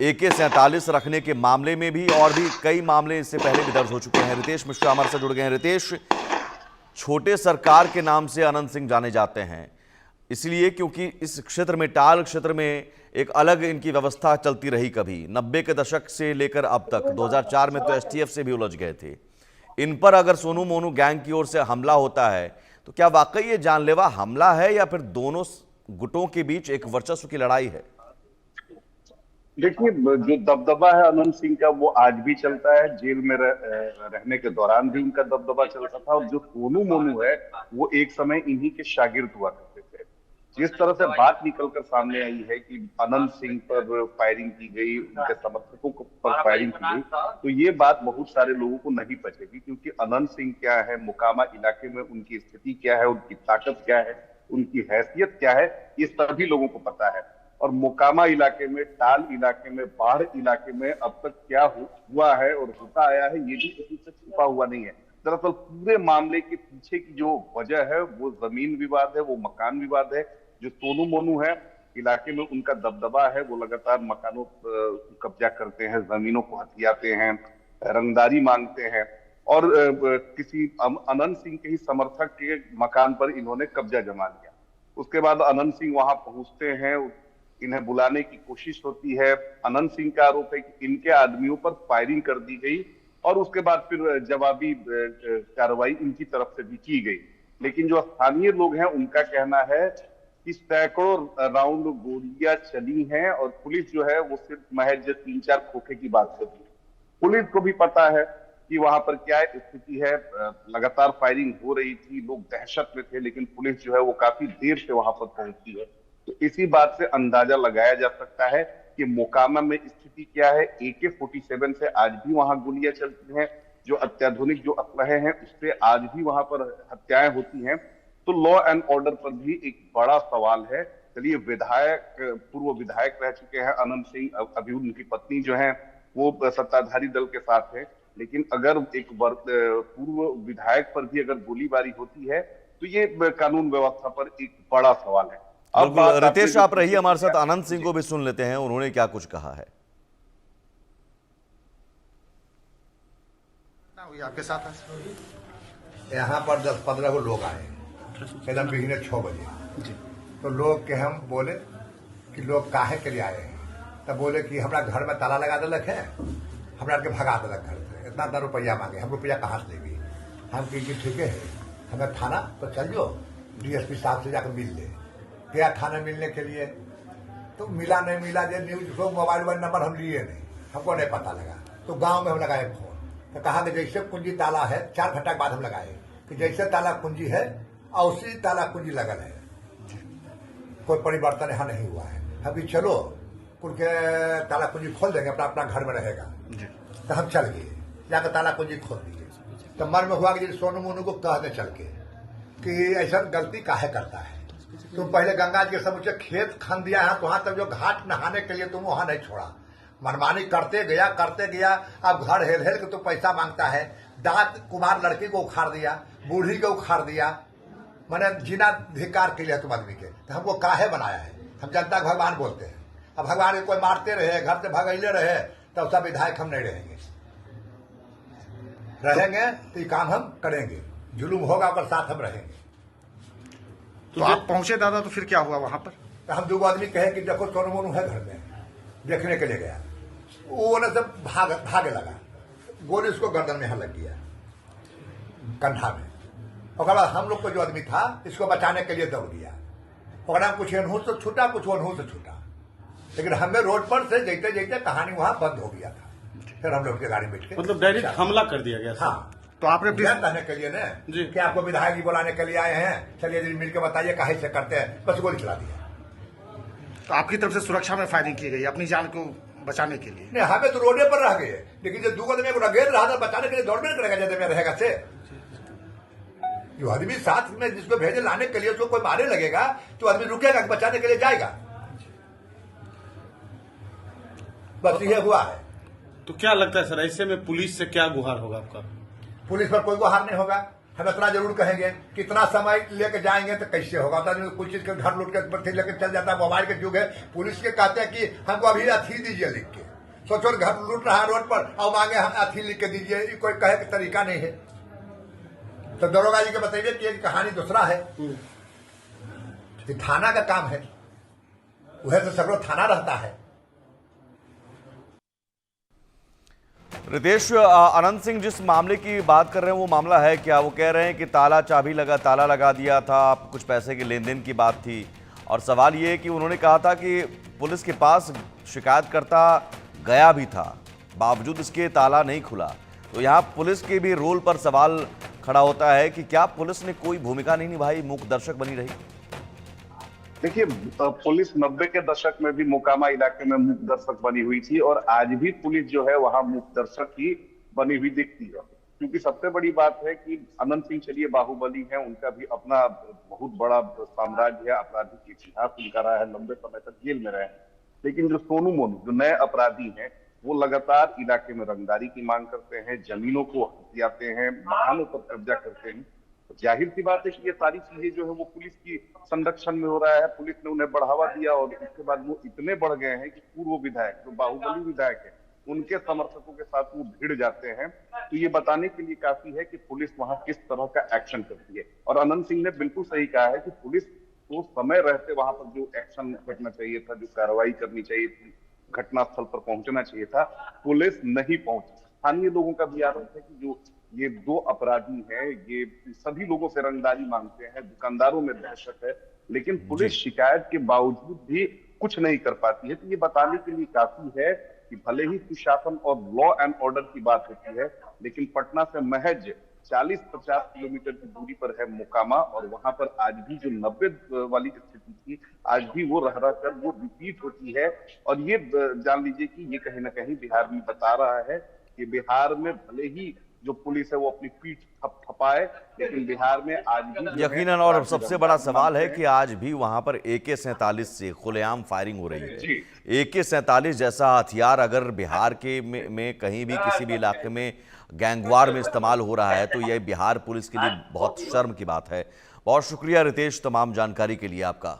AK-47 रखने के मामले में भी और भी कई मामले इससे पहले भी दर्ज हो चुके हैं। रितेश मिश्रा हमारे से जुड़ गए हैं। रितेश, छोटे सरकार के नाम से अनंत सिंह जाने जाते हैं, इसलिए क्योंकि इस क्षेत्र में, टाल क्षेत्र में एक अलग इनकी व्यवस्था चलती रही। कभी 90 के दशक से लेकर अब तक 2004 में तो STF से भी उलझ गए थे। इन पर अगर सोनू मोनू गैंग की ओर से हमला होता है तो क्या वाकई ये जानलेवा हमला है या फिर दोनों गुटों के बीच एक वर्चस्व की लड़ाई है? देखिए, जो दबदबा है अनंत सिंह का वो आज भी चलता है। जेल में रहने के दौरान भी उनका दबदबा चलता था। और जो सोनू मोनू है वो एक समय इन्हीं के शागिर्द हुआ करते थे। जिस तरह से बात निकलकर सामने आई है कि अनंत सिंह पर फायरिंग की गई, उनके समर्थकों पर फायरिंग की गई, तो ये बात बहुत सारे लोगों को नहीं पचेगी। क्योंकि अनंत सिंह क्या है, मोकामा इलाके में उनकी स्थिति क्या है, उनकी ताकत क्या है, उनकी हैसियत क्या है, ये सभी लोगों को पता है। और मोकामा इलाके में, टाल इलाके में, बाढ़ इलाके में अब तक क्या हुआ है और होता आया है, ये भी किसी से छुपा हुआ नहीं है। दरअसल पूरे मामले के पीछे की जो वजह है वो जमीन विवाद है, वो मकान विवाद है। जो सोनू मोनू है, इलाके में उनका दबदबा है, वो लगातार मकानों पर कब्जा करते हैं, जमीनों को हथियाते हैं, रंगदारी मांगते हैं। और किसी अनंत सिंह के ही समर्थक के मकान पर इन्होंने कब्जा जमा लिया। उसके बाद अनंत सिंह वहां पहुंचते हैं, इन्हें बुलाने की कोशिश होती है। अनंत सिंह का आरोप है कि इनके आदमियों पर फायरिंग कर दी गई और उसके बाद फिर जवाबी कार्रवाई इनकी तरफ से भी की गई। लेकिन जो स्थानीय लोग हैं उनका कहना है कि सैकड़ों राउंड गोलियां चली हैं और पुलिस जो है वो सिर्फ महज 3-4 खोखे की बात कर रही है। पुलिस को भी पता है कि वहां पर क्या स्थिति है। लगातार फायरिंग हो रही थी, लोग दहशत में थे, लेकिन पुलिस जो है वो काफी देर से वहां पर पहुंची है। तो इसी बात से अंदाजा लगाया जा सकता है कि मोकामा में स्थिति क्या है। AK-47 से आज भी वहां गोलियां चलती हैं। जो अत्याधुनिक जो असलहे हैं उससे आज भी वहां पर हत्याएं होती हैं। तो लॉ एंड ऑर्डर पर भी एक बड़ा सवाल है। चलिए, पूर्व विधायक रह चुके हैं अनंत सिंह, अभी उनकी पत्नी जो है वो सत्ताधारी दल के साथ है। लेकिन अगर एक पूर्व विधायक पर भी अगर गोलीबारी होती है तो ये कानून व्यवस्था पर एक बड़ा सवाल है। अब रितेश, आप रहिए हमारे साथ, अनंत सिंह को भी सुन लेते हैं, उन्होंने क्या कुछ कहा है। आपके साथ यहाँ पर 10-15 लोग आए एकदम बिगने 6 बजे। तो लोग के हम बोले कि लोग काहे के लिए आए हैं, तब बोले कि हमारा घर में ताला लगा दिलक है, हमरा के भगा दिलक घर से, इतना रुपया मांगे। हम रुपया कहाँ से देंगे? हम कहेंगे ठीक है, हमें थाना तो चल जाओ, DSP साहब से जाकर मिल ले। गया थाने मिलने के लिए, तो मिला नहीं मिला, जो न्यूज को मोबाइल नंबर हम लिए नहीं, हमको नहीं पता लगा। तो गांव में हम लगाए फोन, तो कहा कि जैसे कुंजी ताला है, 4 घंटा के बाद हम लगाए कि जैसे ताला कुंजी है और उसी ताला कुंजी लगल है, कोई परिवर्तन यहाँ नहीं हुआ है। अभी चलो कुल के ताला कुंजी खोल देंगे, अपना अपना घर में रहेगा। तो हम चल गए, जाकर ताला कुंजी खोल दिए। तो मन में हुआ कि सोनू मोनू को कहने चल के कि ऐसा गलती काहे करता है, तुम पहले गंगा जी के समूचे खेत खन दिया है, तो वहां तक जो घाट नहाने के लिए तुम वहां नहीं छोड़ा। मनमानी करते गया। अब घर हेल हेल के तो पैसा मांगता है। दांत कुमार लड़की को उखाड़ दिया, बूढ़ी को उखाड़ दिया, मैंने जीना धिकार के लिए तुम आदमी के। तो हमको काहे बनाया है? हम जनता को भगवान बोलते हैं। अब भगवान को कोई मारते रहे, घर से भगैले रहे, तब सब विधायक हम नहीं रहेंगे। तो ये काम हम करेंगे, जुलूम होगा और साथ हम रहेंगे। तो आप पहुंचे दादा, तो फिर क्या हुआ वहां पर? तो हम 2 आदमी कहे कि देखो सोनू मोनू है घर में, देखने के लिए गया। वो न सब भागे लगा, गोली उसको गर्दन में यहाँ लग गया, कंधा में। और हम लोग को जो आदमी था इसको बचाने के लिए दौड़ गया। और कुछ अनहूस से छूटा, कुछ अनहूस से छूटा, लेकिन हमें रोड पर से जैसे जैसे कहानी वहां बंद हो गया था। फिर हम लोग की गाड़ी बैठ के, मतलब डायरेक्ट हमला कर दिया गया। हाँ, तो आपने कहने के लिए ना कि आपको विधायक जी बुलाने के लिए आए हैं, चलिए जी मिलकर बताइए काहे से करते हैं, बस गोली चला दिया। तो आपकी तरफ से सुरक्षा में फायरिंग की गई अपनी जान को बचाने के लिए? नहीं, हमें तो रोडे पर रह गए, लेकिन जो 2 आदमी को रगेर रहा था बचाने के लिए दौड़ने करेगा जैसे में रहेगा से। जो आदमी साथ में जिसको भेजे लाने के लिए उसको कोई मारे लगेगा तो आदमी रुकेगा, बचाने के लिए जाएगा। बस ये हुआ है। तो क्या लगता है सर, ऐसे में पुलिस से क्या गुहार होगा आपका? पुलिस पर कोई गुहार नहीं होगा। हम इतना जरूर कहेंगे, कितना समय लेके जाएंगे तो कैसे होगा? कुछ चीज के घर लूट के लेकर चल जाता है, मोबाइल के युग है। पुलिस के कहते हैं कि हमको अभी अथी दीजिए लिख के, सोचो घर लूट रहा है रोड पर और मांगे हम अथी लिख के दीजिए, ये कोई कहे का तरीका नहीं है। तो दरोगा जी के बताइए कि एक कहानी दूसरा है। ये थाना का काम है, वह तो सगरो थाना रहता है। रितेश, अनंत सिंह जिस मामले की बात कर रहे हैं वो मामला है क्या? वो कह रहे हैं कि ताला लगा दिया था, कुछ पैसे के लेन देन की बात थी, और सवाल ये है कि उन्होंने कहा था कि पुलिस के पास शिकायतकर्ता गया भी था, बावजूद इसके ताला नहीं खुला। तो यहाँ पुलिस के भी रोल पर सवाल खड़ा होता है कि क्या पुलिस ने कोई भूमिका नहीं निभाई, मूक दर्शक बनी रही? देखिए, पुलिस 90 के दशक में भी मोकामा इलाके में मूक दर्शक बनी हुई थी और आज भी पुलिस जो है वहां मूक दर्शक ही बनी हुई दिखती है। क्योंकि सबसे बड़ी बात है कि अनंत सिंह चलिए बाहुबली है, उनका भी अपना बहुत बड़ा साम्राज्य है, आपराधिक इतिहास उनका रहा है, लंबे समय तक जेल में रहे। लेकिन जो सोनू मोनू जो नए अपराधी हैं, वो लगातार इलाके में रंगदारी की मांग करते हैं, जमीनों को हथियाते हैं, मकानों पर कब्जा करते हैं। जाहिर सी बात है कि ये सारी चीजें जो है वो पुलिस की संरक्षण में हो रहा है, पुलिस ने उन्हें बढ़ावा दिया और उसके बाद वो इतने बढ़ गए हैं कि पूर्व विधायक जो बाहुबली विधायक है उनके समर्थकों के साथ वो भिड़ जाते हैं। तो ये बताने के लिए काफी है कि पुलिस वहां किस तरह का एक्शन करती है। और अनंत सिंह ने बिल्कुल सही कहा है कि पुलिस को समय रहते वहां पर जो एक्शन करना चाहिए था, जो कार्रवाई करनी चाहिए थी, घटनास्थल पर पहुंचना चाहिए था, पुलिस नहीं पहुंची। स्थानीय लोगों का भी आरोप है कि जो ये दो अपराधी हैं, ये सभी लोगों से रंगदारी मांगते हैं, दुकानदारों में दहशत है, लेकिन पुलिस शिकायत के बावजूद भी कुछ नहीं कर पाती है। तो ये बताने के लिए काफी है कि भले ही सुशासन और लॉ एंड ऑर्डर की बात होती है, लेकिन पटना से महज 40-50 किलोमीटर की दूरी पर है मोकामा, और वहां पर आज भी जो 90 वाली स्थिति थी, आज भी वो रह रह कर वो रिपीट होती है। और ये जान लीजिए कि ये कहीं ना कहीं बिहार में बता रहा है कि बिहार में भले ही जो पुलिस है वो अपनी पीठ थपथपाए, लेकिन बिहार में आज भी यकीनन, और सबसे बड़ा सवाल है कि आज भी वहां पर AK-47 से खुलेआम फायरिंग हो रही है। AK-47 जैसा हथियार अगर बिहार के में कहीं भी किसी भी इलाके में गैंगवार में इस्तेमाल हो रहा है तो यह बिहार पुलिस के लिए बहुत शर्म की बात है। बहुत शुक्रिया रितेश तमाम जानकारी के लिए आपका।